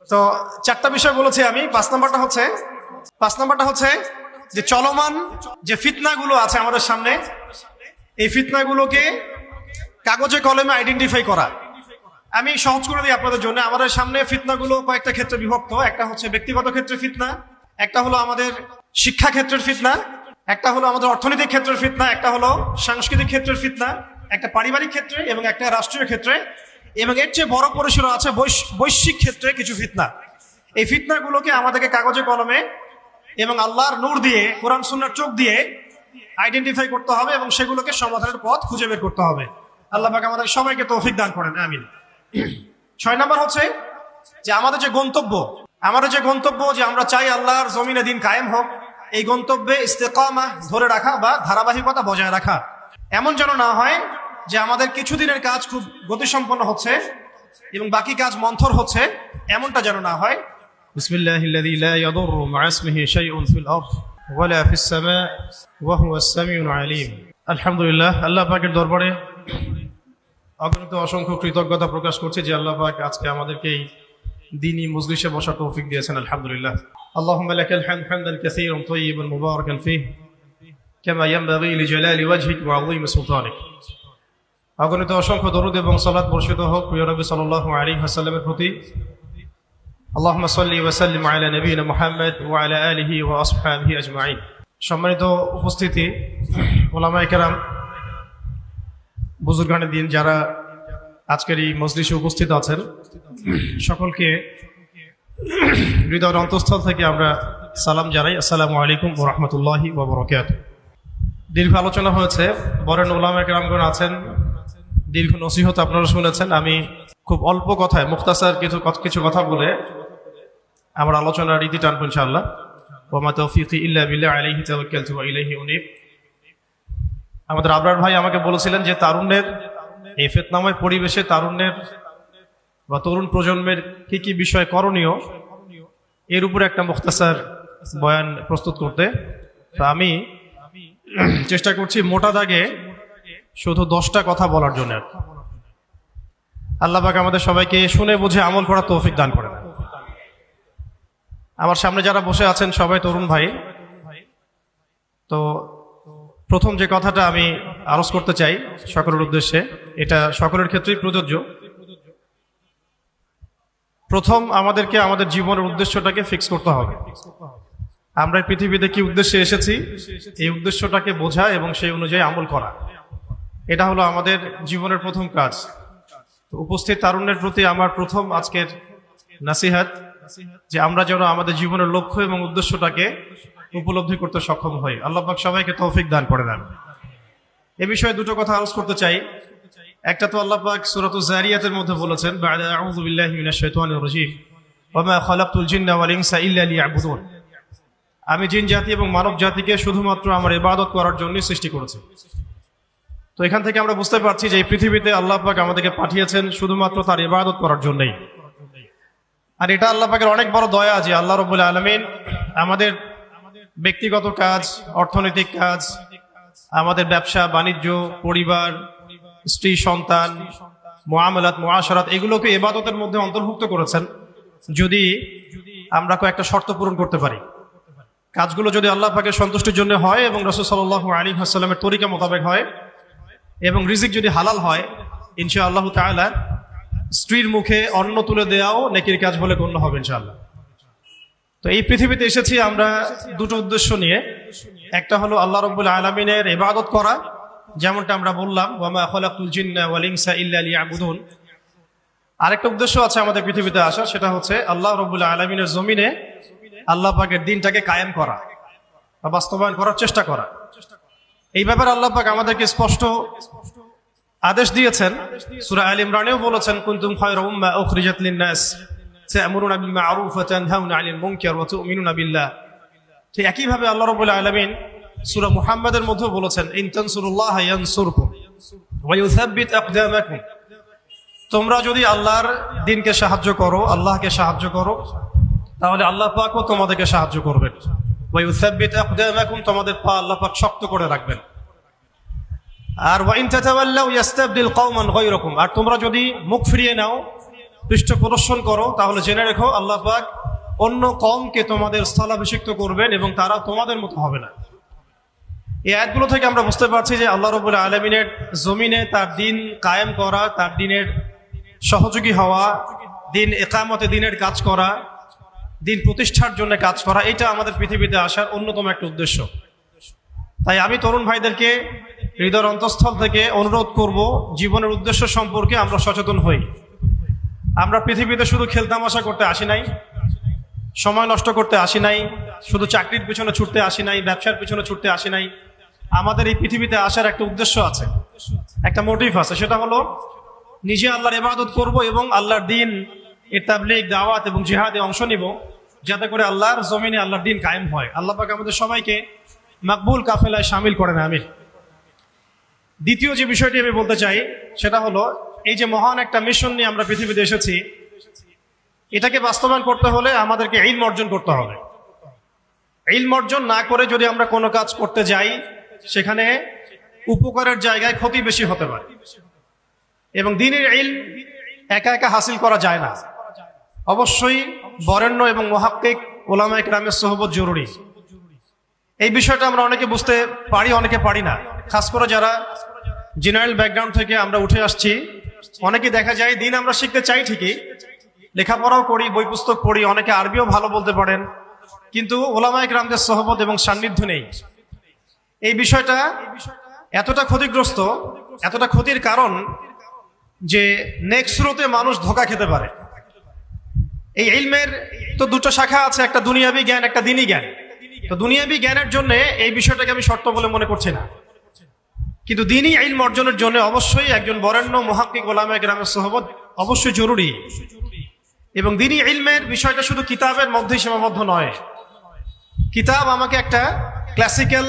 তো চারটা বিষয় বলেছি আমি। পাঁচ নাম্বারটা হচ্ছে যে চলমান যে ফিতনাগুলো আছে আমাদের সামনে, এই ফিতনাগুলোকে কাগজে কলমে আইডেন্টিফাই করা। আমি সহজ করে দিই আপনাদের জন্য। আমাদের সামনে ফিতনাগুলো কয়েকটা ক্ষেত্রে বিভক্ত। একটা হচ্ছে ব্যক্তিগত ক্ষেত্রে ফিতনা, একটা হলো আমাদের শিক্ষা ক্ষেত্রের ফিতনা, একটা হলো আমাদের অর্থনৈতিক ক্ষেত্রের ফিতনা, একটা হলো সাংস্কৃতিক ক্ষেত্রের ফিতনা, একটা পারিবারিক ক্ষেত্রে এবং একটা রাষ্ট্রীয় ক্ষেত্রে, এবং এর চেয়ে বড় পরিসরে আছে বৈশ্বিক ক্ষেত্রে কিছু ফিতনা। এই ফিতনাগুলোকে আমাদেরকে কাগজে কলমে এবং আল্লাহর নূর দিয়ে, কোরআন সুন্নাহর চোখ দিয়ে আইডেন্টিফাই করতে হবে এবং সেগুলোকে সমাধানের পথ খুঁজে বের করতে হবে। আল্লাহ পাক আমাদের সবাইকে তৌফিক দান করেন, আমিন। 6 নাম্বার হচ্ছে যে আমাদের যে গন্তব্য যে আমরা চাই আল্লাহর জমিনে দিন কায়েম হোক, এই গন্তব্যে ইস্তেকামা ধরে রাখা বা ধারাবাহিকতা বজায় রাখা। এমন যেন না হয় যে আমাদের কিছুদিনের কাজ খুব গতিসম্পন্ন হচ্ছে এবং বাকি কাজ মন্থর হচ্ছে, এমনটা যেন না হয়। বিসমিল্লাহিল্লাযী লা ইয়াদুররু মা'a ইসমিহি শাইউন ফিল আরদ ওয়ালা ফিস সামা' ওয়া হুয়াস সামিউল আলীম। আলহামদুলিল্লাহ, আল্লাহ পাকের দরবারে অগণিত অসংখ্য কৃতজ্ঞতা প্রকাশ করছি যে আল্লাহ পাক আজকে আমাদেরকে এই দ্বীনি মজলিসে বসার তৌফিক দিয়েছেন। আলহামদুলিল্লাহ। আল্লাহুম্মা লাকাল হামদ হামদান কাসীরান তাইয়িবান মুবারাকান ফীহি কামা ইয়ানবাগী লিজালালি ওয়াজহিক ওয়া 'আযীমি সুলতানিক। অগণিত অসংখ্য দরুদ এবং সালাত বর্ষিত হোক প্রিয় নবী সাল্লাল্লাহু আলাইহি ওয়াসাল্লামের প্রতি। আল্লাহুম্মা সাল্লি ওয়া সাল্লিম আলা নবিয়িনা মুহাম্মদ ওয়া আলা আলিহি ওয়া আসহাবিহি আজমাইন। সম্মানিত উপস্থিতি, উলামায়ে কেরাম, বুজুর্গানে দিন যারা আজকের এই মজলিসে উপস্থিত আছেন, সকলকে হৃদয়ের অন্তঃস্থল থেকে আমরা সালাম জানাই। আসসালামু আলাইকুম ওয়া রাহমাতুল্লাহি ওয়া বারাকাতুহু। দীর্ঘ আলোচনা হয়েছে, বরেন উলামায়ে কেরামগণ আছেন, দীর্ঘ নসিহত আপনারা শুনেছেন। আমি খুব অল্প কথায় মুখতাসার কিছু কথা বলে আমার আলোচনার রীতি টানবো ইনশাআল্লাহ। ওয়া মা তাওফীকি ইল্লা বিল্লাহ আলাইহি তাওয়াক্কালতু ওয়া ইলাইহি উনীব। আমাদের আবরার ভাই আমাকে বলেছিলেন যে তারুণ্যের এই ফিতনাময় পরিবেশে তারুণ্যের বা তরুণ প্রজন্মের কি কি বিষয় করণীয়, এর উপরে একটা মুখতাসার বয়ান প্রস্তুত করতে। তো আমি চেষ্টা করছি মোটা দাগে শুধু 10টা কথা বলার জন্য। আল্লাহ পাক আমাদের সবাইকে শুনে বুঝে আমল করার তৌফিক দান করেন। আমার সামনে যারা বসে আছেন সবাই তরুণ ভাই। তো প্রথম যে কথাটা আমি আরজ করতে চাই সকলের উদ্দেশ্যে, এটা সকলের ক্ষেত্রেই প্রযোজ্য। প্রথম আমাদেরকে আমাদের জীবনের উদ্দেশ্যটাকে ফিক্স করতে হবে। আমরা এই পৃথিবীতে কি উদ্দেশ্যে এসেছি, এই উদ্দেশ্যটাকে বোঝা এবং সেই অনুযায়ী আমল করা, এটা হলো আমাদের জীবনের প্রথম কাজ। তো উপস্থিত তারুণ্যের প্রতি আমার প্রথম আজকের নাসিহাত যে আমরা যেন আমাদের জীবনের লক্ষ্য এবং উদ্দেশ্যটাকে উপলব্ধি করতে সক্ষম হই। আল্লাহ পাক সবাইকে তৌফিক দান করে দেন। এ বিষয়ে দুটো কথা আলোচনা করতে চাই। একটা তো আল্লাহ পাক সূরাতুজ যারিয়াতের মধ্যে বলেছেন, বা'দা আউযু বিল্লাহি মিনাশ শাইতানির রাজীম ওয়া মা খালাকতুল জিন্না ওয়াল ইনসা ইল্লা লিয়াবুদুন। আমি জিন জাতি এবং মানব জাতিকে শুধুমাত্র আমার ইবাদত করার জন্যই সৃষ্টি করেছি। তো এখান থেকে আমরা বুঝতে পারছি যে এই পৃথিবীতে আল্লাহ পাক আমাদেরকে পাঠিয়েছেন শুধুমাত্র তার ইবাদত করার জন্যই। আর এটা আল্লাহ পাকের অনেক বড় দয়া যে আল্লাহ রাব্বুল আলামিন আমাদের ব্যক্তিগত কাজ, অর্থনৈতিক কাজ, আমাদের ব্যবসা বাণিজ্য, পরিবার, স্ত্রী সন্তান, মুআমালাত মুআশারাত, এগুলোকে ইবাদতের মধ্যে অন্তর্ভুক্ত করেছেন যদি আমরা কয়েকটা শর্ত পূরণ করতে পারি। কাজগুলো যদি আল্লাহ পাকের সন্তুষ্টির জন্য হয় এবং রাসূল সাল্লাল্লাহু আলাইহি ওয়াসাল্লামের তরিকা মোতাবেক হয় এবং রিজিক যদি হালাল হয়, ইনশাআল্লাহ তাআলা স্ত্রীর মুখে অন্ন তুলে দেওয়াও নেকির কাজ বলে গণ্য হবে ইনশাআল্লাহ। তো এই পৃথিবীতে এসেছি আমরা দুটো উদ্দেশ্য নিয়ে। একটা হলো আল্লাহ রাব্বুল আলামিনের ইবাদত করা, যেমনটা আমরা বললাম, ওয়া মা খালাকতুল জিন্না ওয়াল ইনসা ইল্লা লিয়াবুদুন। আরেকটা উদ্দেশ্য আছে আমাদের পৃথিবীতে আসার, সেটা হচ্ছে আল্লাহ রাব্বুল আলামিনের জমিনে আল্লাহ পাকের দ্বীনটাকে কায়েম করা বা বাস্তবায়ন করার চেষ্টা করা। এই ব্যাপারে আল্লাহ পাক আমাদেরকে স্পষ্ট আদেশ দিয়েছেন। সূরা আল ইমরানেও বলেছেন, কুনতুম খায়রা উম্মা উখরিজাত লিন-নাস তা'মুরুনা বিল মা'রুফ ওয়া তানহাউনা 'আনিল মুনকার ওয়া তু'মিনুনা বিল্লাহ। ঠিক একইভাবে আল্লাহ রাব্বুল আলামিন সূরা মুহাম্মাদের মধ্যেও বলেছেন, ইন তানসুরুল্লাহ ইয়ানসুরকুম ওয়া ইউসাব্বিত আকদামাকুম। তোমরা যদি আল্লাহর দ্বীনকে সাহায্য করো, আল্লাহকে সাহায্য করো, তাহলে আল্লাহ পাকও তোমাদেরকে সাহায্য করবেন। ওয়া ইউসাব্বিত আকদামাকুম, তোমাদের পা আল্লাহ পাক শক্ত করে রাখবেন। আর ওয়া ইন তাতাওয়াল্লাউ ইস্তাবদিল কওমান গায়রাকুম, আর তোমরা যদি মুখ ফিরিয়ে নাও পৃষ্ঠ প্রদর্শন করো, তাহলে জেনে রেখো আল্লাহ পাক অন্য কওমকে তোমাদের স্থলাভিষিক্ত করবেন এবং তারা তোমাদের মতো হবে না। এই আয়াতগুলো থেকে আমরা বুঝতে পারছি যে আল্লাহ রাব্বুল আলামিনের জমিনে তার দিন কায়েম করা, তার দিনের সহযোগী হওয়া, দিন ইকামতে দিনের কাজ করা, দিন প্রতিষ্ঠার জন্য কাজ করা, এটা আমাদের পৃথিবীতে আসার অন্যতম একটা উদ্দেশ্য। তাই আমি তরুণ ভাইদেরকে হৃদয়ের অন্তঃস্থল থেকে অনুরোধ করব, জীবনের উদ্দেশ্য সম্পর্কে আমরা সচেতন হই। আমরা পৃথিবীতে শুধু খেলতামাশা করতে আসি নাই, সময় নষ্ট করতে আসি নাই, শুধু চাকরির পিছনে ছুটতে আসি নাই, ব্যবসার পিছনে ছুটতে আসি নাই। আমাদের এই পৃথিবীতে আসার একটা উদ্দেশ্য আছে, একটা মোটিভ আছে, সেটা হলো নিজে আল্লাহর ইবাদত করব এবং আল্লাহর দিন এর তাবলীগ, দাওয়াত এবং জিহাদে অংশ নিব, যাতে করে আল্লাহর জমিনে আল্লাহর দিন কায়েম হয়। আল্লাহ পাক আমাদের সবাইকে মাকবুল কাফেলায় শামিল করেন, আমিন। দ্বিতীয় যে বিষয়টি আমি বলতে চাই সেটা হলো, এই যে মহান একটা মিশন নিয়ে আমরা পৃথিবীতে এসেছি, এটাকে বাস্তবায়ন করতে হলে আমাদেরকে ইলম অর্জন করতে হবে। ইলম অর্জন না করে যদি আমরা কোনো কাজ করতে যাই, সেখানে উপকারের জায়গায় ক্ষতি বেশি হতে পারে। এবং দ্বীনের ইলম একা একা হাসিল করা যায় না, অবশ্যই বরেণ্য এবং মুহাক্কিক উলামায়ে কেরামের সোহবত জরুরি। এই বিষয়টা আমরা অনেকে বুঝতে পারি, অনেকে পারি না। খাস করে যারা জেনারেল ব্যাকগ্রাউন্ড থেকে আমরা উঠে আসছি, অনেকে দেখা যায় দিন আমরা শিখতে চাই ঠিকই, লেখাপড়াও করি, বই পুস্তক পড়ি, অনেকে আরবিও ভালো বলতে পারেন, কিন্তু উলামায়ে কেরামদের সোহবত এবং সান্নিধ্য নেই। এই বিষয়টা এতটা ক্ষতিগ্রস্ত, এতটা ক্ষতির কারণ যে নেক্সট স্রোতে মানুষ ধোঁকা খেতে পারে। এই ইলমের তো দুটো শাখা আছে, একটা দুনিয়াবী জ্ঞান, একটা দ্বীনি জ্ঞান। তো দুনিয়াবী জ্ঞানের জন্য এই বিষয়টাকে আমি শর্ত বলে মনে করছি না, কিন্তু দ্বীনি ইলম অর্জনের জন্য অবশ্যই একজন বরেণ্য মুহাক্কিক উলামায়ে কেরামের সোহবত অবশ্যই জরুরি। এবং দ্বীনি ইলমের বিষয়টা শুধু কিতাবের মধ্যেই সীমাবদ্ধ নয়। কিতাব আমাকে একটা ক্লাসিক্যাল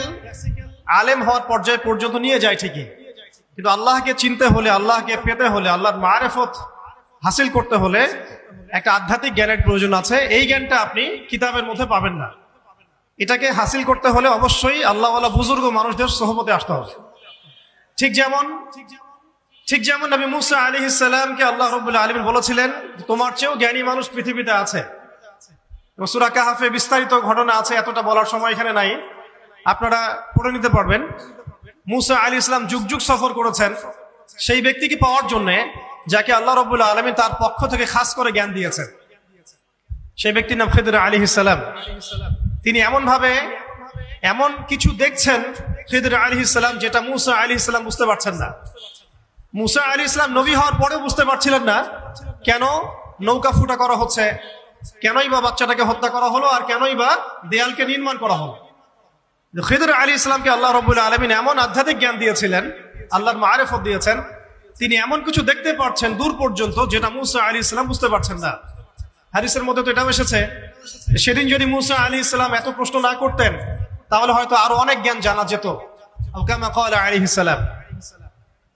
আলেম হওয়ার পর্যায় পর্যন্ত নিয়ে যায় ঠিকই, কিন্তু আল্লাহকে চিনতে হলে, আল্লাহকে পেতে হলে, আল্লাহর মারিফত হাসিল করতে হলে একটা আধ্যাত্মিক জ্ঞানের প্রয়োজন আছে। এই জ্ঞানটা আপনি কিতাবের মধ্যে পাবেন না। এটাকে হাসিল করতে হলে অবশ্যই আল্লাহওয়ালা বুজুর্গ মানুষদের সোহবতে আসতে হবে। ঠিক যেমন নবী মুসা আলাইহিস সালামকে আল্লাহ রাব্বুল আলামিন বলেছিলেন, তোমার চেয়েও জ্ঞানী মানুষ পৃথিবীতে আছে। সূরা কাহাফে বিস্তারিত ঘটনা আছে, এতটা বলার সময় এখানে নাই, আপনারা পড়ে নিতে পারবেন। মুসা আলাইহিস সালাম যুগ যুগ সফর করেছেন সেই ব্যক্তিকে পাওয়ার জন্য, যাকে আল্লাহ রাব্বুল আলামিন তার পক্ষ থেকে খাস করে জ্ঞান দিয়েছেন। সেই ব্যক্তির নাম খিদর আলাইহিস সালাম। তিনি এমন কিছু দেখছেন খিদর আলাইহিস সালাম, যেটা মুসা আলাইহিস সালাম বুঝতে পারছেন না। মুসা আলাইহিস সালাম নবী হওয়ার পরেও বুঝতে পারছিলেন না কেন নৌকা ফুটা করা হচ্ছে, কেনই বা বাচ্চাটাকে হত্যা করা হলো, আর কেনই বা দেয়ালকে নির্মাণ করা হলো। খিদর আলাইহিস সালামকে আল্লাহ রাব্বুল আলামিন এমন আধ্যাত্মিক জ্ঞান দিয়েছিলেন, আল্লাহর মারিফত দিয়েছেন, তিনি এমন কিছু দেখতে পাচ্ছেন দূর পর্যন্ত, যেটা মুসা আলাইহিস সালাম বুঝতে পারছেন না। হাদিসের মধ্যে তো এটাও এসেছে, সেদিন যদি মুসা আলাইহিস সালাম এত প্রশ্ন না করতেন, তাহলে হয়তো আরো অনেক জ্ঞান জানা যেত, কামা ক্বালা আলাইহিস সালাম।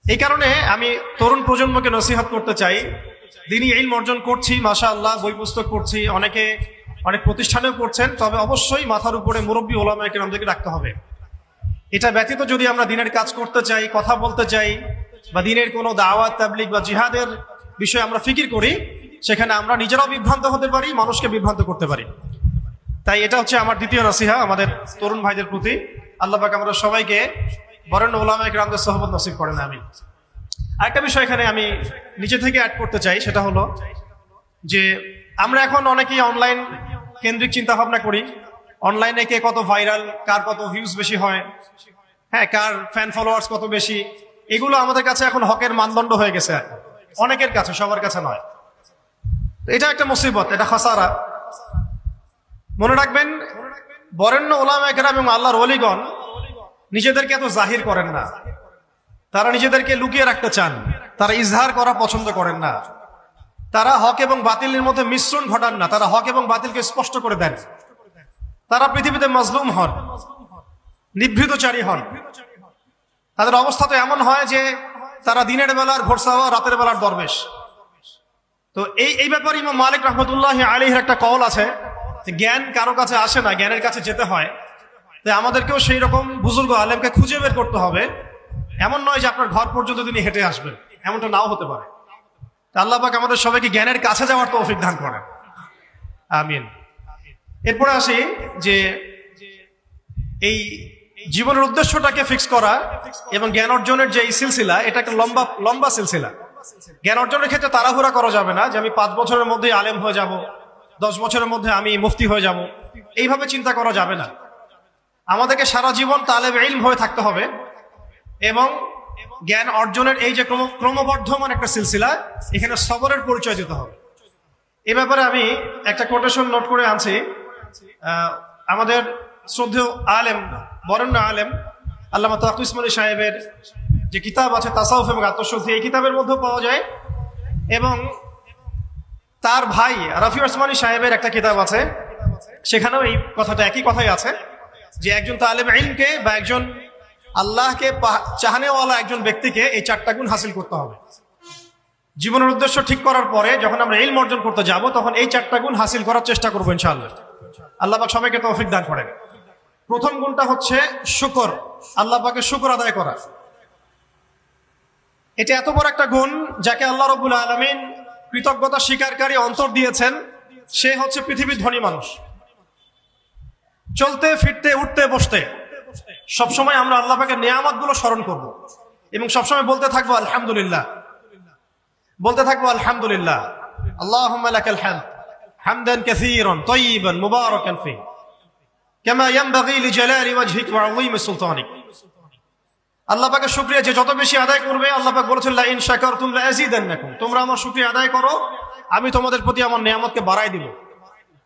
এই কারণে আমি তরুণ প্রজন্মকে নসিহত করতে চাই, দ্বীনি ইলম অর্জন করছি, মাশাআল্লাহ, বই পুস্তক পড়ছি, অনেকে অনেক প্রতিষ্ঠানেও পড়ছেন, তবে অবশ্যই মাথার উপরে মুরব্বী উলামায়ে কেরামদেরকে রাখতে হবে। এটা ব্যতীত যদি আমরা দ্বীনের কাজ করতে চাই, কথা বলতে চাই, বা দ্বীনের কোনো দাওয়াত, তাবলীগ বা জিহাদের বিষয়ে আমরা ফিকির করি, সেখানে আমরা নিজেরাও বিভ্রান্ত হতে পারি, মানুষকে বিভ্রান্ত করতে পারি। তাই এটা হচ্ছে আমার দ্বিতীয় নসিহা আমাদের তরুণ ভাইদের প্রতি। আল্লাহ পাক আমাদের সবাইকে বরেণ্য উলামায়ে কেরামদের সোহবত নসিব করেন, আমিন। আরেকটা বিষয় এখানে আমি নিজে থেকে অ্যাড করতে চাই, সেটা হলো যে আমরা এখন অনেকেই অনলাইন কেন্দ্রিক চিন্তা ভাবনা করি। অনলাইনে কে কত ভাইরাল, কার কত ভিউজ বেশি হয়, হ্যাঁ, কার ফ্যান ফলোয়ার্স কত বেশি, এগুলো আমাদের কাছে এখন হকের মানদণ্ড হয়ে গেছে, অনেকের কাছে, সবার কাছে নয়। এটা একটা মুসিবত, এটা খাসারা। মনে রাখবেন, বরেণ্য উলামায়ে কেরাম এবং আল্লাহর ওলিগণ নিজেদেরকে এত জাহির করেন না, তারা নিজেদেরকে লুকিয়ে রাখতে চান, তারা ইজহার করা পছন্দ করেন না, তারা হক এবং বাতিলের মধ্যে মিশ্রণ ঘটান না, তারা হক এবং বাতিলকে স্পষ্ট করে দেন। তারা পৃথিবীতে মাজলুম হন, নিভৃতচারী হন। তাদের অবস্থা তো এমন হয় যে তারা দিনের বেলার ঘোরসাওয়া, রাতের বেলার দরবেশ। তো এই ব্যাপারে ইমাম মালিক রাহমাতুল্লাহি আলাইহির একটা কওল আছে, জ্ঞান কারো কাছে আসে না, জ্ঞানের কাছে যেতে হয়। তাই আমাদেরকেও সেই রকম বুজুর্গ আলেমকে খুঁজে বের করতে হবে। এমন নয় যে আপনার ঘর পর্যন্ত তিনি হেঁটে আসবেন, এমনটা নাও হতে পারে। আল্লাহ পাক আমাদের সবাইকে জ্ঞানের কাছে যাওয়ার তৌফিক দান করেন, আমিন। এরপরে আসি যে এই জীবনের উদ্দেশ্যটাকে ফিক্স করা এবং জ্ঞান অর্জনের যে এই সিলসিলা, এটা একটা লম্বা সিলসিলা। জ্ঞান অর্জনের ক্ষেত্রে তাড়াহুড়া করা যাবে না যে আমি 5 বছরের মধ্যে আলেম হয়ে যাব, 10 বছরের মধ্যে আমি মুফতি হয়ে যাব, এইভাবে চিন্তা করা যাবে না। আমাদেরকে সারা জীবন তালেব ইলম হয়ে থাকতে হবে এবং জ্ঞান অর্জনের এই যে ক্রমবর্ধমান একটা সিলসিলা, এখানে সবরের পরিচয় দিতে হবে। এ ব্যাপারে আমি একটা কোটেশন নোট করে আনছি। আমাদের শ্রদ্ধেয় আলেম, বরেণ্য আলেম আল্লামা তাকি উসমানী সাহেবের যে কিতাব আছে তাসাউফ এবং আত্মশুদ্ধি, এই কিতাবের মধ্যে পাওয়া যায়, এবং তার ভাই রাফি ওসমানী সাহেবের একটা কিতাব আছে, সেখানেও এই কথাটা একই কথাই আছে যে একজন তালেব ইলমকে বা একজন আল্লাহকে চাহনেওয়ালা একজন ব্যক্তিকে এই 4টা গুণ হাসিল করতে হবে। জীবনের উদ্দেশ্য ঠিক করার পরে যখন আমরা ইলম অর্জন করতে যাব, তখন এই 4টা গুণ হাসিল করার চেষ্টা করবো ইনশাআল্লাহ। আল্লাহ পাক সবাইকে তৌফিক দান করেন। প্রথম গুণটা হচ্ছে শুকর, আল্লাহ পাকের শুকর আদায় করা। এটা এত বড় একটা গুণ যাকে আল্লাহ রাব্বুল আলামিন কৃতজ্ঞতা স্বীকারকারী অন্তর দিয়েছেন, সে হচ্ছে পৃথিবীর ধনী মানুষ। চলতে ফিরতে উঠতে বসতে সবসময় আমরা আল্লাহ পাকের নিয়ামত গুলো স্মরণ করবো এবং সবসময় বলতে থাকবো আলহামদুলিল্লাহ, বলতে থাকবো আলহামদুলিল্লাহ। আল্লাহুম্মা লাকাল হামদ হামদান কাসীরান তাইয়িবান মুবারাকান ফীহি কামা ইয়ানবাগী লিজালালি ওয়াজহিক ওয়া আযীমি সুলতানিক। আল্লাহ পাকের শুকরিয়া যে যত বেশি আদায় করবে, আল্লাহ পাক বলেছেন লা ইন শাকারতুম লা আযীদান্নাকুম, তোমরা আমার শুকরিয়া আদায় করো, আমি তোমাদের প্রতি আমার নিয়ামতকে বাড়াই দিব।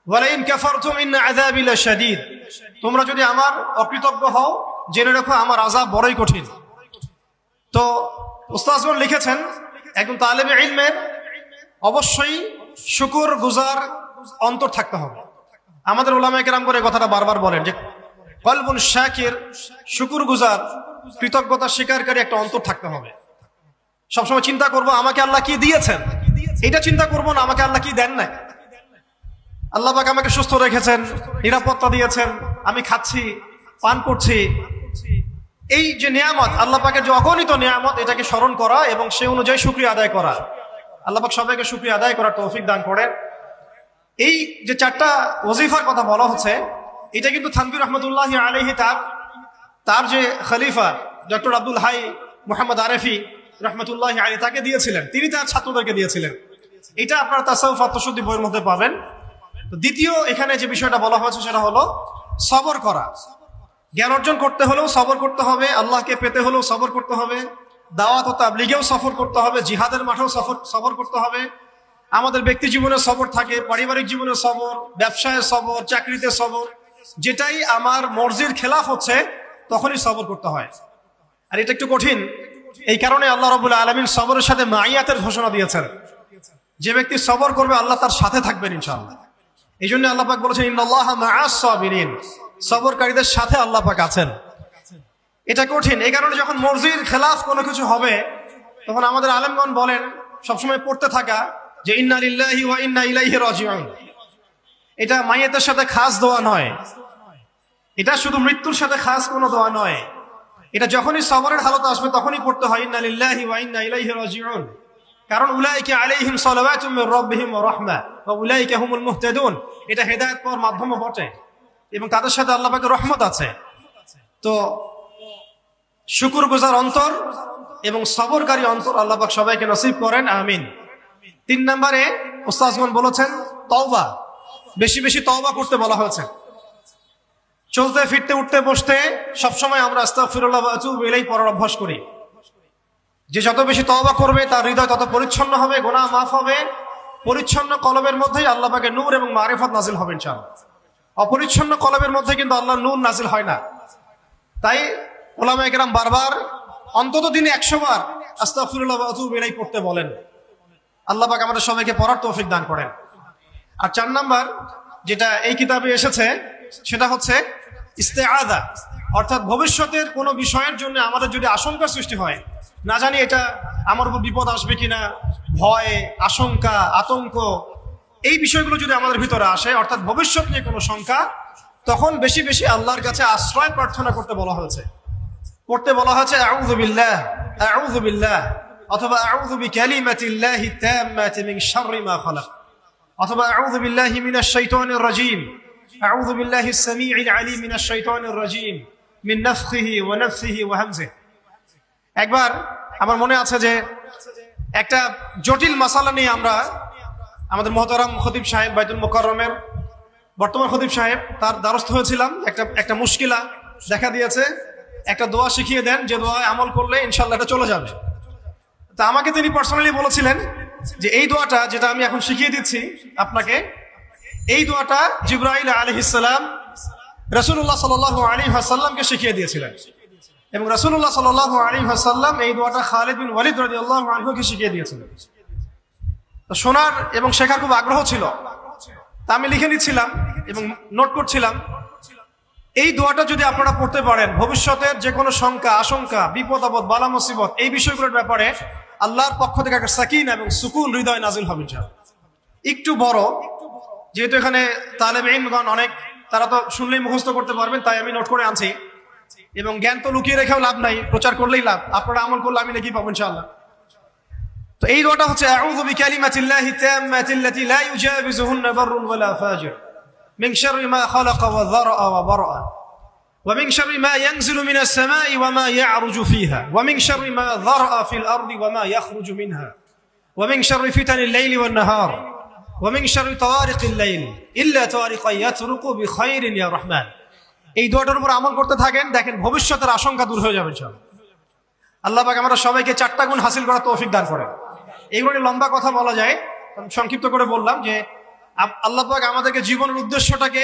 ওয়া লা ইন কাফারতুম ইন্না আযাবি লাশাদীদ, তোমরা যদি আমার অকৃতজ্ঞ হও, জেনে রাখো আমার আযাব বড়ই কঠিন। তো উস্তাদগণ লিখেছেন একজন তালেবে ইলমের অবশ্যই শুকর গুজার অন্তর থাকতে হবে। আমাদের উলামায়ে কেরাম করে কথাটা বারবার বলেন যে কলবুন শাকির, শুকর গুজার, কৃতজ্ঞতা স্বীকারকারী একটা অন্তর থাকতে হবে। সবসময় চিন্তা করবো আমাকে আল্লাহ কি দিয়েছেন, এটা চিন্তা করবো না আমাকে আল্লাহ কি দেন নাই। আল্লাহ পাক আমাকে সুস্থ রেখেছেন, নিরাপত্তা দিয়েছেন, আমি খাচ্ছি, পান করছি, এই যে নিয়ামত, আল্লাহ পাকের যে অগণিত নিয়ামত, এটাকে স্মরণ করা এবং সে অনুযায়ী শুকরিয়া আদায় করা। আল্লাহ পাক সবাইকে শুকরিয়া আদায় করার তৌফিক দান করেন। এই যে 4টা ওজিফার কথা বলা হচ্ছে, এটা কিন্তু থানভী রহমতুল্লাহি আলাইহি তার যে খলিফা ডক্টর আব্দুল হাই মুহাম্মদ আরেফি রহমতুল্লাহি আলাইহি তাকে দিয়েছিলেন, তিনি তার ছাত্রদেরকে দিয়েছিলেন। এটা আপনারা তাসাউফ আত্মশুদ্ধি বইয়ের মধ্যে পাবেন। তো দ্বিতীয় এখানে যে বিষয়টা বলা হয়েছে সেটা হলো সবর করা। জ্ঞান অর্জন করতে হলেও সবর করতে হবে, আল্লাহকে পেতে হলেও সবর করতে হবে, দাওয়াত ও তাবলীগেও সফর করতে হবে, জিহাদের মাঠেও সবর করতে হবে। আমাদের ব্যক্তি জীবনে সবর থাকে, পারিবারিক জীবনে সবর, ব্যবসায় সবর, চাকরিতে সবর। যেটাই আমার মর্জির খেলাফ হচ্ছে তখনই সবর করতে হয়, আর এটা একটু কঠিন। এই কারণে আল্লাহ রাব্বুল আলামিন সবরের সাথে মাইয়াতের ঘোষণা দিয়েছেন। যে ব্যক্তি সবর করবে আল্লাহ তার সাথে থাকবেন ইনশাআল্লাহ। এই জন্য আল্লাহ পাক বলেছেন ইন্নাল্লাহা মাআস সাবিরিন, সবরকারীদের সাথে আল্লাহ পাক আছেন। এটা কঠিন। এই কারণে যখন মর্জির খেলাফ কোনো কিছু হবে, তখন আমাদের আলেমগণ বলেন সবসময় পড়তে থাকা যে ইন্না লিল্লাহি ওয়া ইন্না ইলাইহি রাজিউন। এটা মাইয়াতের সাথে খাস দোয়া নয়, এটা শুধু মৃত্যুর সাথে খাস কোনো দোয়া নয়। এটা যখনই সবরের হালত আসবে তখনই পড়তে হয় ইন্না লিল্লাহি ওয়া ইন্না ইলাইহি রাজিউন। কারণ উলাইকা আলাইহিম সালাওয়াতুম মির রাব্বিহিম ওয়া রাহমা ওয়া উলাইকা হুমুল মুহতাদুন, এটা হেদায়েত পাওয়ার মাধ্যমও বটে এবং তাদের সাথে আল্লাহ পাকের রহমত আছে। তো শুকরগুজার অন্তর এবং সবরকারী অন্তর আল্লাহ পাক সবাইকে নসিব করেন, আমিন। 3 নম্বরে উস্তাদগণ বলেছেন তওবা, বেশি বেশি তওবা করতে বলা হয়েছে। চলতে ফিরতে উঠতে বসতে সবসময় আমরা আস্তাগফিরুল্লাহ ওয়া আতুবু ইলাইহি পড়ার অভ্যাস করি। যে যত বেশি তওবা করবে তার হৃদয় তত পরিচ্ছন্ন হবে, গুনাহ মাফ হবে। পরিচ্ছন্ন কলবের মধ্যেই আল্লাহ পাকের নূর এবং মারিফত নাজিল হবে ইনশাআল্লাহ। অপরিচ্ছন্ন কলবের মধ্যে কিন্তু আল্লাহর নূর নাজিল হয় না। তাই উলামায়ে কেরাম বারবার অন্তত দিনে 100 বার আস্তাগফিরুল্লাহ ওয়া আতুবু ইলাইহি পড়তে বলেন। আল্লাহ পাক আমাদের সবাইকে পড়ার তৌফিক দান করেন। আর 4 নাম্বার যেটা এই কিতাবে এসেছে সেটা হচ্ছে ইস্তেআযা, অর্থাৎ ভবিষ্যতের কোনো বিষয়ের জন্য আমাদের যদি আশঙ্কা সৃষ্টি হয়, না জানি এটা আমার উপর বিপদ আসবে কিনা, ভয়, আশঙ্কা, আতঙ্ক, এই বিষয়গুলো যদি আমাদের ভিতরে আসে, অর্থাৎ ভবিষ্যৎ নিয়ে কোনো শঙ্কা, তখন বেশি বেশি আল্লাহর কাছে আশ্রয় প্রার্থনা করতে বলা হয়েছে। পড়তে বলা হয়েছে আউযু বিল্লাহ, আউযু বিল্লাহ, অথবা আউযু বিকালিমাতিল্লাহি তাম্মাতি মিন শাররি মা খালাক, অথবা আউযু বিল্লাহি মিনাশ শাইতানির রাজীম, আউযু বিল্লাহিস সামিউল আলীম মিনাশ শাইতানির রাজীম মিন নাফখিহি ওয়া নাফসিহি ওয়া হামজিহি। একবার আমার মনে আছে যে একটা জটিল মাসালা নিয়ে আমরা আমাদের মুহতারাম খতিব সাহেব বাইতুল মুকাররমের বর্তমান খতিব সাহেব তার দ্বারস্থ হয়েছিলাম। একটা মুশকিলা দেখা দিয়েছে, একটা দোয়া শিখিয়ে দেন যে দোয়ায় আমল করলে ইনশাআল্লাহ এটা চলে যাবে। তা আমাকে তিনি পার্সোনালি বলেছিলেন যে এই দোয়াটা যেটা আমি এখন শিখিয়ে দিচ্ছি আপনাকে, এই দোয়াটা জিবরাইল আলাইহিস সালাম রাসূলুল্লাহ সাল্লাল্লাহু আলাইহি ওয়াসাল্লামকে শিখিয়ে দিয়েছিলেন এবং রাসূলুল্লাহ সাল্লাল্লাহু আলাইহি ওয়াসাল্লাম এই দোয়াটা খালিদ বিন ওয়ালিদ রাদিয়াল্লাহু আনহুকে শিখিয়ে দিয়েছিলেন। তো শোনার এবং শেখার খুব আগ্রহ ছিল, তা আমি লিখে নিচ্ছিলাম এবং নোট করছিলাম। এই দোয়াটা যদি আপনারা পড়তে পারেন, ভবিষ্যতের যে কোনো শঙ্কা আশঙ্কা বিপদ আপদ বালা মুসিবত এই বিষয়গুলোর ব্যাপারে আল্লাহর পক্ষ থেকে একটা সাকিনা এবং সুকুন হৃদয় নাজিল হবে। একটু বড়, যেহেতু এখানে তালেবে ইলমগণ অনেক, তারা তো শুনলেই মুখস্থ করতে পারবেন, তাই আমি নোট করে আনছি। এবং জ্ঞান তো লুকিয়ে রেখেও লাভ নাই, প্রচার করলেই লাভ, আপনারা আমল করলে আমি নাকি পাবো ইনশাআল্লাহ। তো এই দোয়াটা হচ্ছে আউযু বিকালিমাতিল্লাহি তাম্মাতিল্লাতি লা ইউজাবিজুহুন্না বাররুন ওয়ালা ফাজির মিন শাররি মা খালাকা ওয়া যারআ ওয়া বারআ ওয়া মিন শাররি মা ইয়ানজিলু মিনাস সামাই ওয়া মা ইয়ারজু ফিহা ওয়া মিন শাররি মা যারআ ফিল আরদি ওয়া মা ইয়াখরুজু মিনহা ওয়া মিন শাররি ফিতানিল লাইলি ওয়ান নাহার ওয়া মিন শাররি তাওয়ারিকিল লাইল ইল্লা তাওয়ারিকা ইয়াতরুকু বিখাইরিন ইয়া রাহমান। এই দোয়াটার উপর আমল করতে থাকেন, দেখেন ভবিষ্যতের আশঙ্কা দূর হয়ে যাবে ইনশাআল্লাহ। আল্লাহ পাক আমরা সবাইকে 4টা গুণ হাসিল করার তৌফিক দান করেন। এইগুলো নিয়ে লম্বা কথা বলা যায়, সংক্ষিপ্ত করে বললাম যে আল্লাহ পাক আমাদেরকে জীবনের উদ্দেশ্যটাকে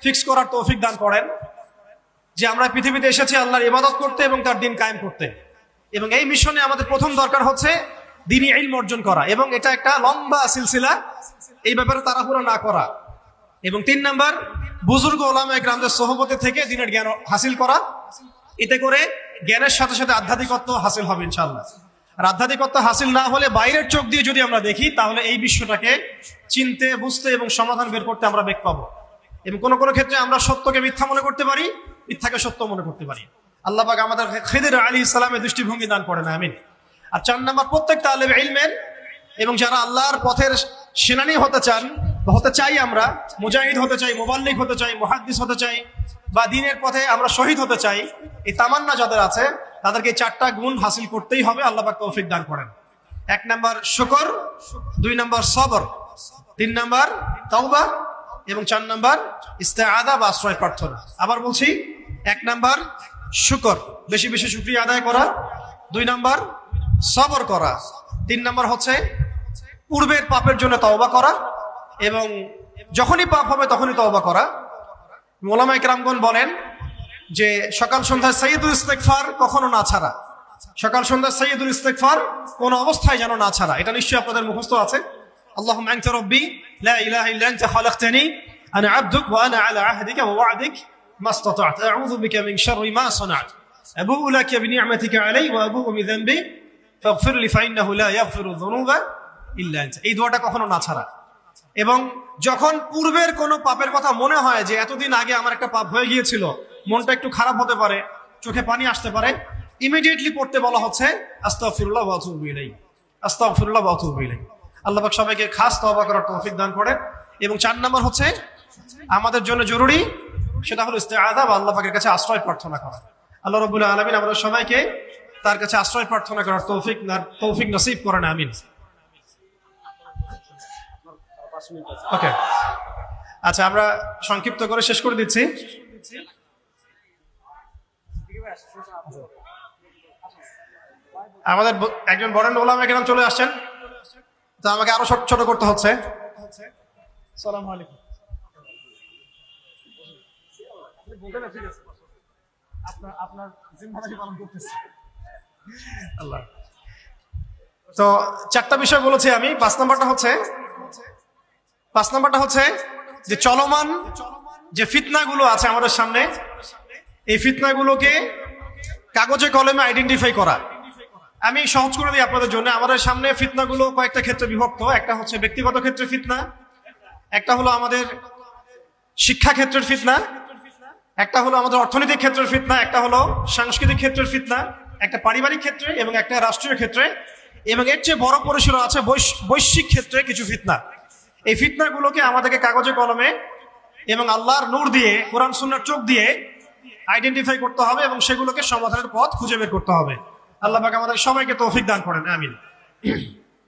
ফিক্স করার তৌফিক দান করেন, যে আমরা পৃথিবীতে এসেছি আল্লাহর ইবাদত করতে এবং তার দিন কায়েম করতে। এবং এই মিশনে আমাদের প্রথম দরকার হচ্ছে দ্বীনি ইলম অর্জন করা, এবং এটা একটা লম্বা সিলসিলা, এই ব্যাপারে তাড়াহুড়ো না করা। এবং 3 নাম্বার, বুজুর্গ ওলামায়ে কেরামদের সোহবতে থেকে দ্বীনের জ্ঞান হাসিল করা। এতে করে জ্ঞানের সাথে সাথে আধ্যাত্মিকত্ব হাসিল হবে ইনশাআল্লাহ। আর আধ্যাত্মিকত্ব হাসিল না হলে বাইরের চোখ দিয়ে যদি আমরা দেখি, তাহলে এই বিশ্বটাকে চিনতে বুঝতে এবং সমাধান বের করতে আমরা বেগ পাবো। এবং কোনো কোনো ক্ষেত্রে আমরা সত্যকে মিথ্যা মনে করতে পারি, মিথ্যাকে সত্য মনে করতে পারি। আল্লাহ পাক আমাদের খিদির আলাইহিস সালামের দৃষ্টিভঙ্গি দান করেন, আমিন। আর 4 নাম্বার, প্রত্যেক তালেবে ইলমের এবং যারা আল্লাহর পথের সেনানী হতে চান, হতে চাই, আমরা মুজাহিদ হতে চাই, মুবাল্লিগ হতে চাই, মুহাদ্দিস হতে চাই, বা দ্বীনের পথে আমরা শহীদ হতে চাই, এই তামান্না যাদের আছে তাদেরকে 4টা গুণ হাসিল করতেই হবে। আল্লাহ পাক তৌফিক দান করেন। 1 নাম্বার শুকর, 2 নাম্বার সবর, 3 নাম্বার তাওবা এবং 4 নাম্বার ইস্তেআযা বা আশ্রয় প্রার্থনা। আবার বলছি, 1 নাম্বার শুকর, বেশি বেশি শুকরিয়া আদায় করা, 2 নাম্বার সবর করা, 3 নাম্বার হচ্ছে পূর্বের পাপের জন্য তওবা করা, এবং যখনই পাপ হবে তখনই তওবা করা। ওলামায়ে কেরামগণ বলেন যে সকাল সন্ধ্যা সাইয়্যিদুল ইস্তিগফার কখনো না ছাড়া, সকাল সন্ধ্যা সাইয়্যিদুল ইস্তিগফার কোন অবস্থায় যেন না ছাড়া। এটা নিশ্চয়ই আপনাদের মুখস্থ আছে। আল্লাহুম্মা আনতা রাব্বি লা ইলাহা ইল্লা আনতা খালাকতানি আনা আবদুক ওয়া আনা আলা আহদিকা ওয়া ওয়া'দিক মাসতাতা'ত আউযু বিকা মিন শাররি মা সানা'ত আবুউ লাকা বিনি'মাতিকা আলাই ওয়া আবুউ বিযানবি ফাগফির লি ফাইন্নাহু লা ইয়াগফিরু যুনুবা ইল্লা আনতা। এই দোয়াটা কখনো না ছাড়া। এবং যখন পূর্বের কোনো পাপের কথা মনে হয় যে এতদিন আগে আমার একটা পাপ হয়ে গিয়েছিল, মনটা একটু খারাপ হতে পারে, চোখে পানি আসতে পারে, ইমিডিয়েটলি পড়তে বলা হচ্ছে আস্তাগফিরুল্লাহ ওয়া আতুবু ইলাইহি, আস্তাগফিরুল্লাহ ওয়া আতুবু ইলাইহি। আল্লাহ পাক সবাইকে খাস তওবা করার তৌফিক দান করেন। এবং 4 নাম্বার হচ্ছে আমাদের জন্য জরুরি, সেটা হলো ইস্তেআযা বা আল্লাহ পাকের কাছে আশ্রয় প্রার্থনা করা। আল্লাহ রাব্বুল আলামিন আমাদের সবাইকে তার কাছে আশ্রয় প্রার্থনা করার তৌফিক নসিব করেন, আমিন। ওকে, আচ্ছা, আমরা সংক্ষিপ্ত করে শেষ করে দিচ্ছি। আমাদের একজন বরেণ্য ওলামায়ে কেরাম চলে আসছেন, তো আমাকে আরো ছোট করতে হচ্ছে। আসসালামু আলাইকুম। আপনার জিম্মাদারি পালন করতেছি আল্লাহ। তো 4টা বিষয় বলেছি আমি। 5 নাম্বারটা হচ্ছে যে চলমান যে ফিতনাগুলো আছে আমাদের সামনে, এই ফিতনাগুলোকে কাগজে কলমে আইডেন্টিফাই করা। আমি সহজ করে দিই আপনাদের জন্য। আমাদের সামনে ফিতনাগুলো কয়েকটা ক্ষেত্রে বিভক্ত। একটা হচ্ছে ব্যক্তিগত ক্ষেত্রে ফিতনা, একটা হলো আমাদের শিক্ষা ক্ষেত্রের ফিতনা, একটা হলো আমাদের অর্থনৈতিক ক্ষেত্রের ফিতনা, একটা হলো সাংস্কৃতিক ক্ষেত্রের ফিতনা, একটা পারিবারিক ক্ষেত্রে এবং একটা রাষ্ট্রীয় ক্ষেত্রে। এবং এর চেয়ে বড় পরিসরে আছে বৈশ্বিক ক্ষেত্রে কিছু ফিতনা। এই ফিতনাগুলোকে আমাদেরকে কাগজে কলমে এবং আল্লাহর নূর দিয়ে, কোরআন সুন্নাহর চোখ দিয়ে আইডেন্টিফাই করতে হবে এবং সেগুলোকে সমাধানের পথ খুঁজে বের করতে হবে। আল্লাহ পাক আমাদের সবাইকে তৌফিক দান করেন, আমিন।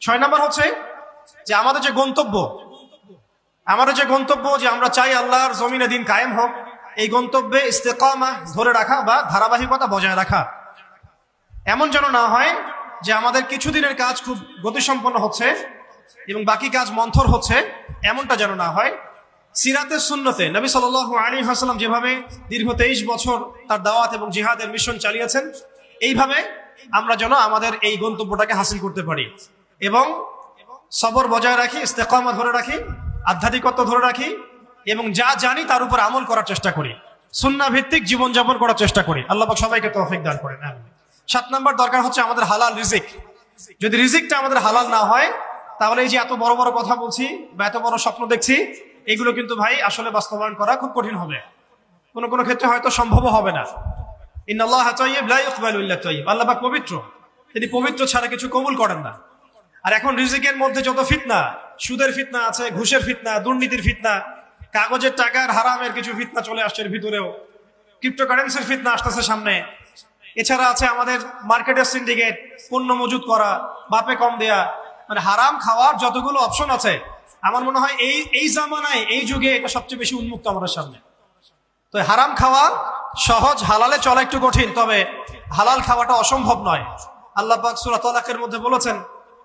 6 নম্বর হচ্ছে যে আমাদের যে গন্তব্য যে আমরা চাই আল্লাহর জমিনে দিন কায়েম হোক, এই গন্তব্যে ইস্তেকামা ধরে রাখা বা ধারাবাহিকতা বজায় রাখা। এমন যেন না হয় যে আমাদের কিছুদিনের কাজ খুব গতিসম্পন্ন হচ্ছে এবং বাকি কাজ মন্থর হচ্ছে, এমনটা যেন না হয়। সিরাতে সুন্নতে নবী সাল্লাল্লাহু আলাইহি ওয়াসাল্লাম যেভাবে দীর্ঘ 23 বছর তার দাওয়াত এবং জিহাদের মিশন চালিয়েছেন, এইভাবে আমরা যেন আমাদের এই গন্তব্যটাকে হাসিল করতে পারি এবং সবর বজায় রাখি, ইস্তেকামা ধরে রাখি, আধ্যাত্মিকতা ধরে রাখি এবং যা জানি তার উপর আমল করার চেষ্টা করি, সুন্নাহ ভিত্তিক জীবনযাপন করার চেষ্টা করি। আল্লাহ পাক সবাইকে তৌফিক দান করেন, আমিন। 7 নম্বর দরকার হচ্ছে আমাদের হালাল রিজিক। যদি রিজিকটা আমাদের হালাল না হয়, তাহলে এই যে এত বড় বড় কথা বলছি বা এত বড় স্বপ্ন দেখছি, এগুলো কিন্তু ভাই আসলে বাস্তবায়ন করা খুব কঠিন হবে, কোনো কোনো ক্ষেত্রে হয়তো সম্ভব হবে না। ইন্নাল্লাহা তাইয়্যিব লা ইয়াকবালু ইল্লা তাইয়্যিব, আল্লাহ পাক পবিত্র, তিনি পবিত্র ছাড়া কিছু কবুল করেন না। আর এখন রিজিকের মধ্যে যত ফিতনা, সুদের ফিতনা আছে, ঘুষের ফিতনা, দুর্নীতির ফিতনা, কাগজের টাকার হারামের কিছু ফিতনা চলে আসছে, এর ভিতরেও ক্রিপ্টোকারেন্সির ফিতনা আসতেছে সামনে। এছাড়া আছে আমাদের মার্কেটের সিন্ডিকেট, পণ্য মজুত করা, বাপে কম দেয়া, মানে হারাম খাওয়ার যতগুলো অপশন আছে, আমার মনে হয় এই জামানায়, এই যুগে এটা সবচেয়ে বেশি উন্মুক্ত আমাদের সামনে। তো হারাম খাওয়া সহজ, হালালে চলা একটু কঠিন, তবে হালাল খাওয়াটা অসম্ভব নয়। আল্লাহ পাক সূরা তালাকের মধ্যে বলেছেন,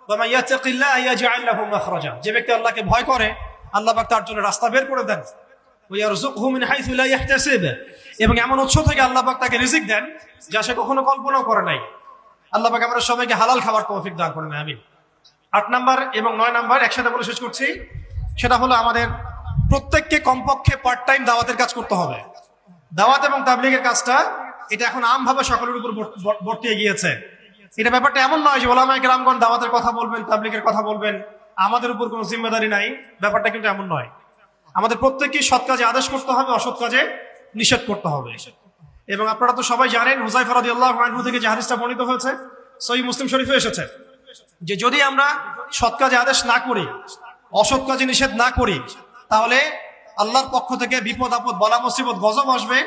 ওয়া মান ইয়াত্তাকিল্লাহা ইয়াজআল লাহু মাখরাজা, যে ব্যক্তি আল্লাহকে ভয় করে আল্লাহ পাক তার জন্য রাস্তা বের করে দেন। ওয়া ইয়ারযুকহু মিন হাইসু লা ইয়াহতাসিব, এবং এমন উৎস থেকে আল্লাহ পাক তাকে রিজিক দেন যা সে কখনো কল্পনাও করে নাই। আল্লাহ পাক আমরা সবাইকে হালাল খাবার তৌফিক দান করেন, আমিন। 8 নম্বর এবং 9 নম্বর একসাথে বলে শেষ করছি, সেটা হলো আমাদের প্রত্যেককে কমপক্ষে পার্ট টাইম দাওয়াতের কাজ করতে হবে। দাওয়াত এবং তাবলীগের কাজটা এটা এখন আমভাবে সকলের উপর বর্তিয়ে গিয়েছে। এটা ব্যাপারটা এমন নয় যে ওলামায়ে কেরামগণ দাওয়াতের কথা বলবেন, তাবলীগের কথা বলবেন, আমাদের উপর কোনো জিম্মেদারি নাই, ব্যাপারটা কিন্তু এমন নয়। আমাদের প্রত্যেককে সৎ কাজে আদেশ করতে হবে, অসৎ কাজে নিষেধ করতে হবে। এবং আপনারা তো সবাই জানেন, হুযায়ফা রাদিয়াল্লাহু আনহু থেকে যে হাদিসটা বর্ণিত হয়েছে, সহিহ মুসলিম শরীফে এসেছে, যে যদি আমরা সৎ কাজে আদেশ না করি, অসৎ কাজে নিষেধ না করি, তাহলে আল্লাহর পক্ষ থেকে বিপদ আপদ, বলা মুসিবত, গজব আসবে।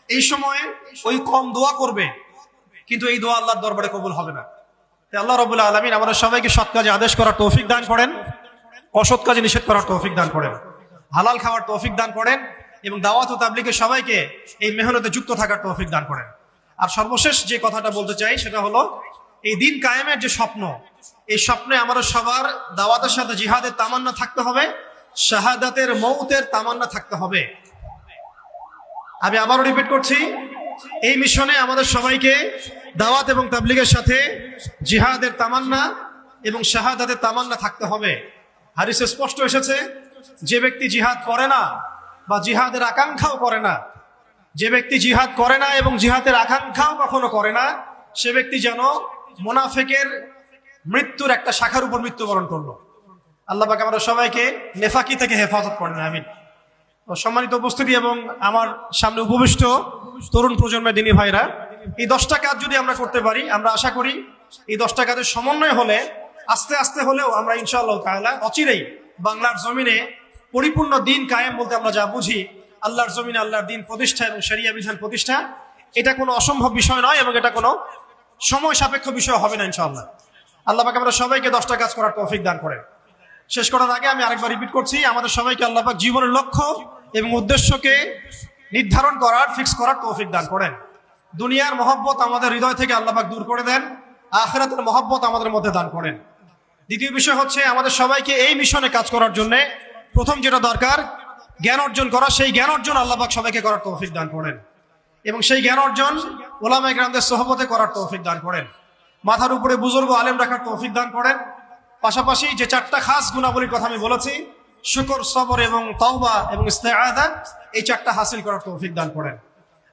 এই সময়ে ওই কম দোয়া করবে, কিন্তু এই দোয়া আল্লাহর দরবারে কবুল হবে না। তাই আল্লাহ রাব্বুল আলামিন আমাদের সবাইকে সৎ কাজে আদেশ করার তৌফিক দান করেন, অসৎ কাজে নিষেধ করার তৌফিক দান করেন, হালাল খাওয়ার তৌফিক দান করেন এবং দাওয়াত ও তাবলীগের সবাইকে এই মেহনতে যুক্ত থাকার তৌফিক দান করেন। আর সর্বশেষ যে কথাটা বলতে চাই সেটা হলো, এই দিন কায়েমের যে স্বপ্ন, এই স্বপ্নে আমাদের সবার দাওয়াতের সাথে জিহাদের তামান্না থাকতে হবে, শাহাদাতের মৌতের তামান্না থাকতে হবে। আমি আবারও রিপিট করছি, এই মিশনে আমাদের সবাইকে দাওয়াত এবং তাবলীগের সাথে জিহাদের তামান্না এবং শাহাদাতের তামান্না থাকতে হবে। হাদিসে স্পষ্ট এসেছে, যে ব্যক্তি জিহাদ করে না বা জিহাদের আকাঙ্ক্ষাও করে না, যে ব্যক্তি জিহাদ করে না এবং জিহাদের আকাঙ্ক্ষাও কখনো করে না, সে ব্যক্তি যেন মুনাফিকের মৃত্যুর একটা শাখার উপর মৃত্যুবরণ করলো। আল্লাহ পাক আমরা সবাইকে নেফাকি থেকে হেফাজত করেন, আমিন। সম্মানিত উপস্থিতি এবং আমার সামনে উপবিষ্ট তরুণ প্রজন্মের দিনী ভাইরা, এই 10টা কাজ যদি আমরা করতে পারি, আমরা আশা করি এই 10টা কাজের সমন্বয় হলে আস্তে আস্তে হলেও আমরা ইনশাআল্লাহ তাআলা অচিরেই বাংলার জমিনে পরিপূর্ণ দিন কায়েম বলতে আমরা যা বুঝি, আল্লাহর জমিনে আল্লাহর দিন প্রতিষ্ঠা এবং শরিয়া বিধান প্রতিষ্ঠা, এটা কোনো অসম্ভব বিষয় নয় এবং এটা কোনো সময় সাপেক্ষ বিষয় হবে না ইনশাআল্লাহ। আল্লাহ পাক আমরা সবাইকে 10টা কাজ করার তৌফিক দান করেন। শেষ করার আগে আমি আরেকবার রিপিট করছি, আমাদের সবাইকে আল্লাহ পাক জীবনের লক্ষ্য এবং উদ্দেশ্যকে নির্ধারণ করার, ফিক্স করার তৌফিক দান করেন। দুনিয়ার মহব্বত আমাদের হৃদয় থেকে আল্লাহ পাক দূর করে দেন, আখিরাতের মহব্বত আমাদের মধ্যে দান করেন। দ্বিতীয় বিষয় হচ্ছে, আমাদের সবাইকে এই মিশনে কাজ করার জন্য প্রথম যেটা দরকার, জ্ঞান অর্জন করা। সেই জ্ঞান অর্জন আল্লাহ পাক সবাইকে করার তৌফিক দান করেন এবং সেই জ্ঞান অর্জন উলামায়ে কেরামদের সোহবতে করার তৌফিক দান করেন। মাথার উপরে বুজুর্গ আলেম রাখার তৌফিক দান করেন। পাশাপাশি যে 4টা খাস গুণাবলীর কথা আমি বলেছি, শুকর, সবর এবং তাওবা এবং ইস্তেআযা, এই 4টা হাসিল করার তৌফিক দান করেন।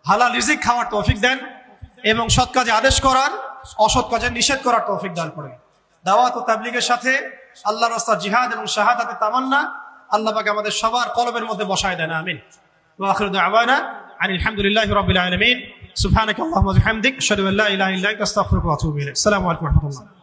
হালাল রিজিক খাওয়ার তৌফিক দেন এবং সৎ কাজে আদেশ করার, অসৎ কাজে নিষেধ করার তৌফিক দান করেন। দাওয়াত ও তাবলীগের সাথে আল্লাহর রাস্তায় জিহাদ এবং শাহাদাতের তামান্না আল্লাহ পাক আমাদের সবার কলবের মধ্যে বসায় দেন, আমিন। ওয়া আখিরু দাওয়ানা আনিল হামদুলিল্লাহি রাব্বিল আলামিন। সুবহানাকাল্লাহুম্মা ওয়া বিহামদিক, আশহাদু আল্লা ইলাহা ইল্লা আনতা, আস্তাগফিরুকা ওয়া আতুবু ইলাইক। আসসালামু আলাইকুম ওয়া রাহমাতুল্লাহ।